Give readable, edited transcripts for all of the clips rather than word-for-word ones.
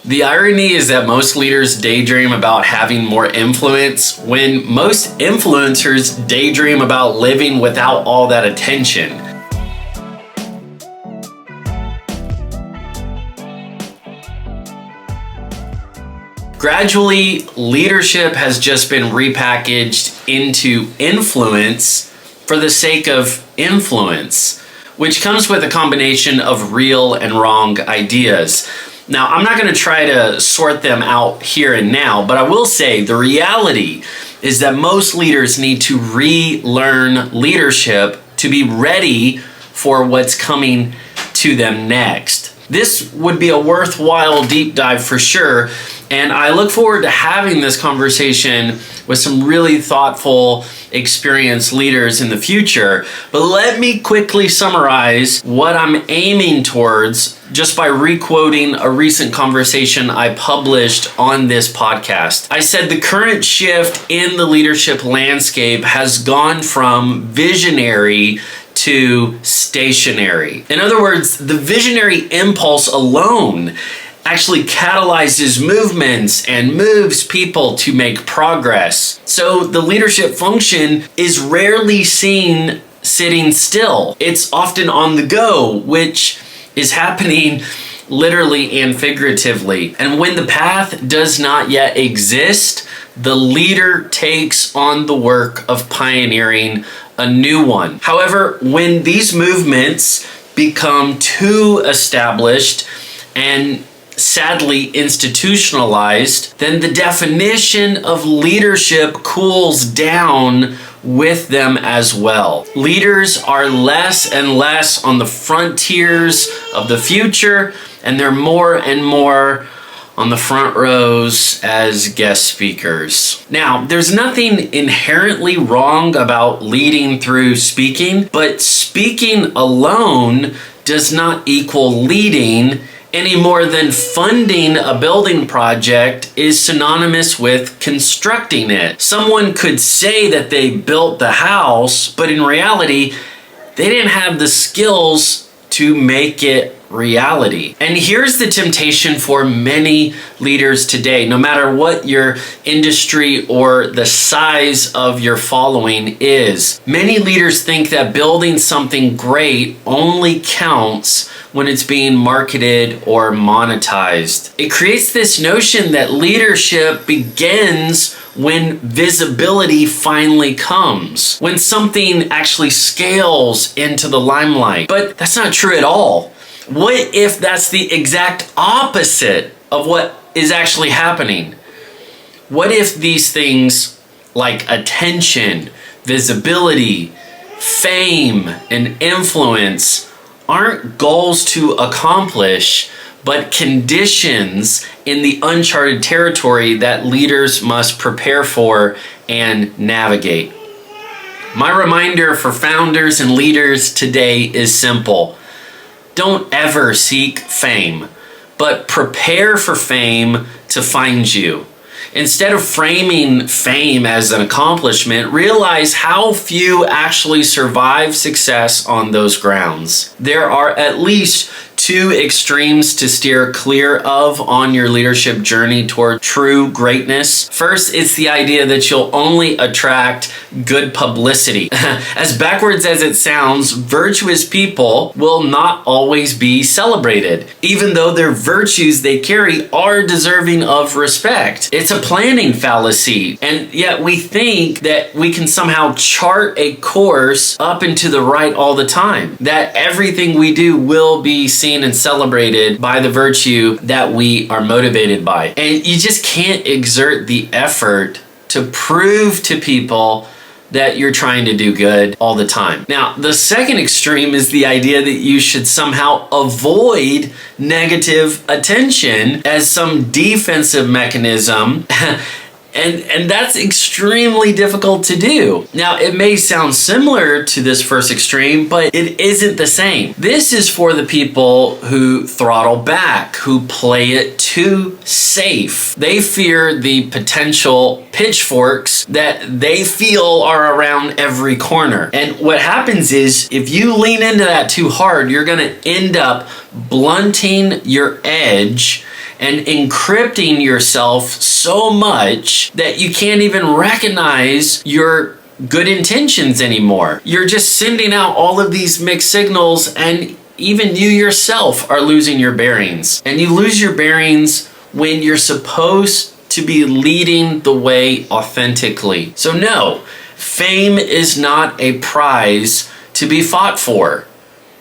The irony is that most leaders daydream about having more influence when most influencers daydream about living without all that attention. Gradually, leadership has just been repackaged into influence for the sake of influence, which comes with a combination of real and wrong ideas. Now, I'm not going to try to sort them out here and now, but I will say the reality is that most leaders need to relearn leadership to be ready for what's coming to them next. This would be a worthwhile deep dive for sure, and I look forward to having this conversation with some really thoughtful, experienced leaders in the future. But let me quickly summarize what I'm aiming towards just by re-quoting a recent conversation I published on this podcast. I said the current shift in the leadership landscape has gone from visionary to stationary. In other words, the visionary impulse alone actually catalyzes movements and moves people to make progress. So the leadership function is rarely seen sitting still. It's often on the go, which is happening literally and figuratively. And when the path does not yet exist, the leader takes on the work of pioneering a new one. However, when these movements become too established and sadly institutionalized, then the definition of leadership cools down with them as well. Leaders are less and less on the frontiers of the future, and they're more and more on the front rows as guest speakers. Now, there's nothing inherently wrong about leading through speaking, but speaking alone does not equal leading any more than funding a building project is synonymous with constructing it. Someone could say that they built the house, but in reality, they didn't have the skills to make it reality. And here's the temptation for many leaders today, no matter what your industry or the size of your following is. Many leaders think that building something great only counts when it's being marketed or monetized. It creates this notion that leadership begins when visibility finally comes, when something actually scales into the limelight. But that's not true at all. What if that's the exact opposite of what is actually happening? What if these things like attention, visibility, fame, and influence aren't goals to accomplish, but conditions in the uncharted territory that leaders must prepare for and navigate? My reminder for founders and leaders today is simple. Don't ever seek fame, but prepare for fame to find you. Instead of framing fame as an accomplishment, realize how few actually survive success on those grounds. There are at least two extremes to steer clear of on your leadership journey toward true greatness. First, it's the idea that you'll only attract good publicity. As backwards as it sounds, virtuous people will not always be celebrated, even though their virtues they carry are deserving of respect. It's a planning fallacy, and yet we think that we can somehow chart a course up and to the right all the time, that everything we do will be seen and celebrated by the virtue that we are motivated by. And you just can't exert the effort to prove to people that you're trying to do good all the time. Now, the second extreme is the idea that you should somehow avoid negative attention as some defensive mechanism. And that's extremely difficult to do. Now, it may sound similar to this first extreme, but it isn't the same. This is for the people who throttle back, who play it too safe. They fear the potential pitchforks that they feel are around every corner. And what happens is, if you lean into that too hard, you're going to end up blunting your edge and encrypting yourself so much that you can't even recognize your good intentions anymore. You're just sending out all of these mixed signals, and even you yourself are losing your bearings. And you lose your bearings when you're supposed to be leading the way authentically. So no, fame is not a prize to be fought for,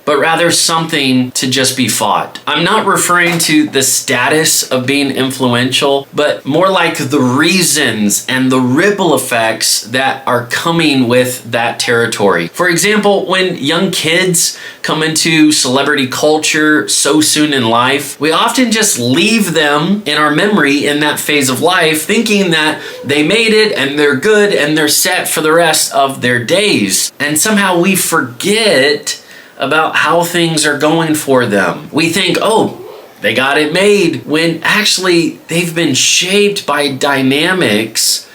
but rather something to just be fought. I'm not referring to the status of being influential, but more like the reasons and the ripple effects that are coming with that territory. For example, when young kids come into celebrity culture so soon in life, we often just leave them in our memory in that phase of life, thinking that they made it and they're good and they're set for the rest of their days. And somehow we forget about how things are going for them. We think, oh, they got it made, when actually they've been shaped by dynamics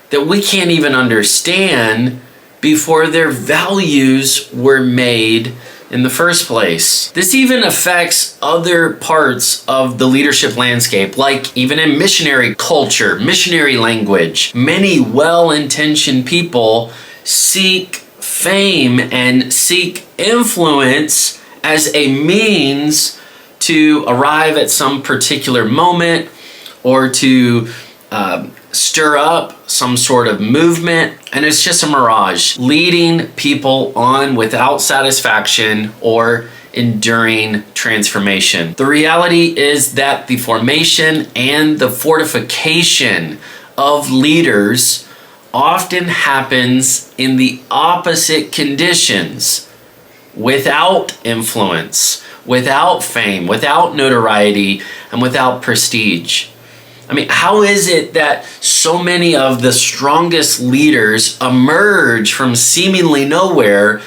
that we can't even understand before their values were made in the first place. This even affects other parts of the leadership landscape, like even in missionary culture, missionary language. Many well-intentioned people seek fame and seek influence as a means to arrive at some particular moment or to stir up some sort of movement. And it's just a mirage, leading people on without satisfaction or enduring transformation. The reality is that the formation and the fortification of leaders often happens in the opposite conditions, without influence, without fame, without notoriety, and without prestige. I mean, how is it that so many of the strongest leaders emerge from seemingly nowhere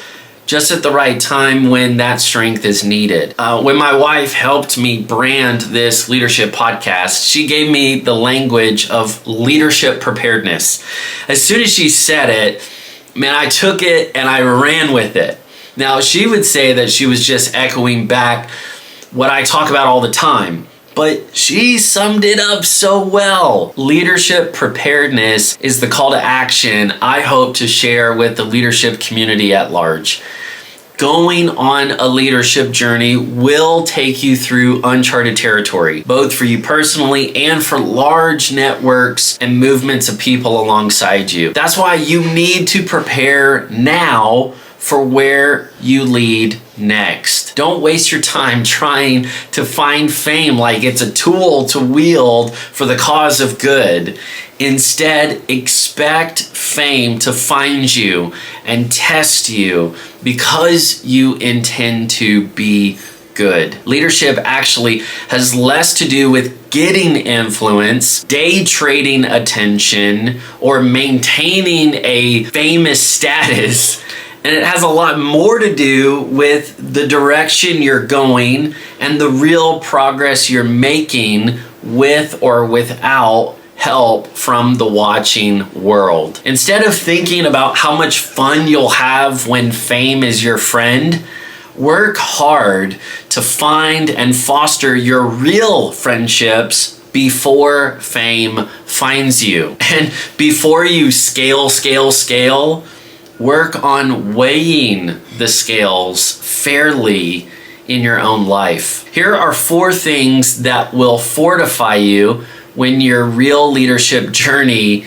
just at the right time when that strength is needed? When my wife helped me brand this leadership podcast, she gave me the language of leadership preparedness. As soon as she said it, man, I took it and I ran with it. Now, she would say that she was just echoing back what I talk about all the time, but she summed it up so well. Leadership preparedness is the call to action I hope to share with the leadership community at large. Going on a leadership journey will take you through uncharted territory, both for you personally and for large networks and movements of people alongside you. That's why you need to prepare now for where you lead next. Don't waste your time trying to find fame like it's a tool to wield for the cause of good. Instead, expect fame to find you and test you because you intend to be good. Leadership actually has less to do with getting influence, day trading attention, or maintaining a famous status. And it has a lot more to do with the direction you're going and the real progress you're making with or without help from the watching world. Instead of thinking about how much fun you'll have when fame is your friend, work hard to find and foster your real friendships before fame finds you. And before you scale, work on weighing the scales fairly in your own life. Here are 4 things that will fortify you when your real leadership journey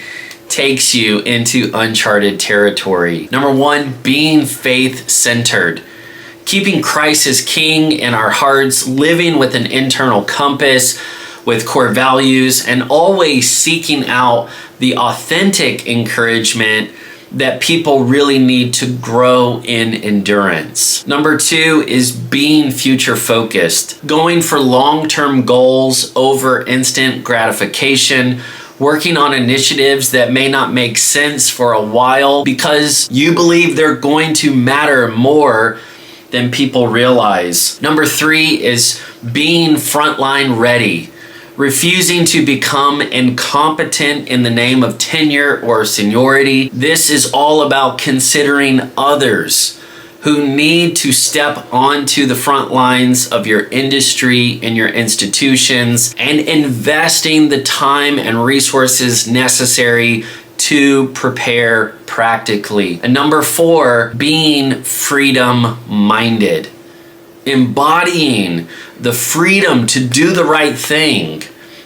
takes you into uncharted territory. Number 1, being faith-centered. Keeping Christ as King in our hearts, living with an internal compass, with core values, and always seeking out the authentic encouragement that people really need to grow in endurance. Number 2 is being future focused, going for long-term goals over instant gratification, working on initiatives that may not make sense for a while because you believe they're going to matter more than people realize. Number 3 is being frontline ready, refusing to become incompetent in the name of tenure or seniority. This is all about considering others who need to step onto the front lines of your industry and your institutions and investing the time and resources necessary to prepare practically. And number 4, being freedom-minded, embodying the freedom to do the right thing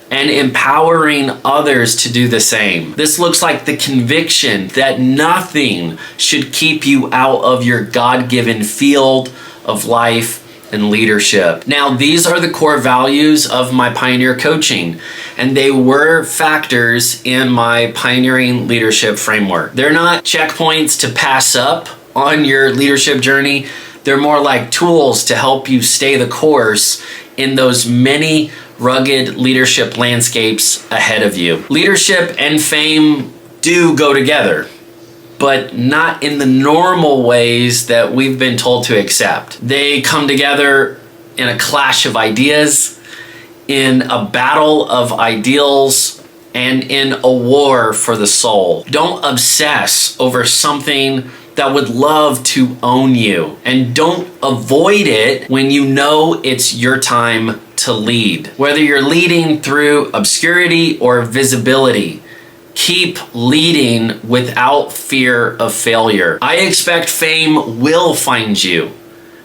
and empowering others to do the same. This looks like the conviction that nothing should keep you out of your God-given field of life and leadership. Now, these are the core values of my Pioneer Coaching, and they were factors in my Pioneering Leadership Framework. They're not checkpoints to pass up on your leadership journey. They're more like tools to help you stay the course in those many rugged leadership landscapes ahead of you. Leadership and fame do go together, but not in the normal ways that we've been told to accept. They come together in a clash of ideas, in a battle of ideals, and in a war for the soul. Don't obsess over something that would love to own you, and don't avoid it when you know it's your time to lead. Whether you're leading through obscurity or visibility, keep leading without fear of failure. I expect fame will find you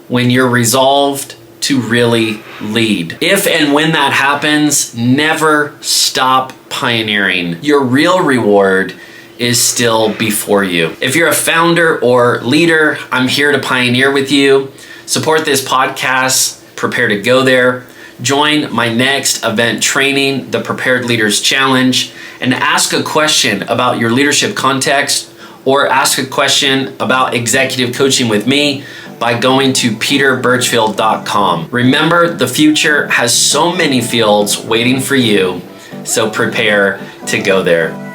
when you're resolved to really lead. If and when that happens, never stop pioneering. Your real reward is still before you. If you're a founder or leader, I'm here to pioneer with you. Support this podcast, prepare to go there. Join my next event training, the Prepared Leaders Challenge, and ask a question about your leadership context or ask a question about executive coaching with me by going to peterburchfield.com. Remember, the future has so many fields waiting for you, so prepare to go there.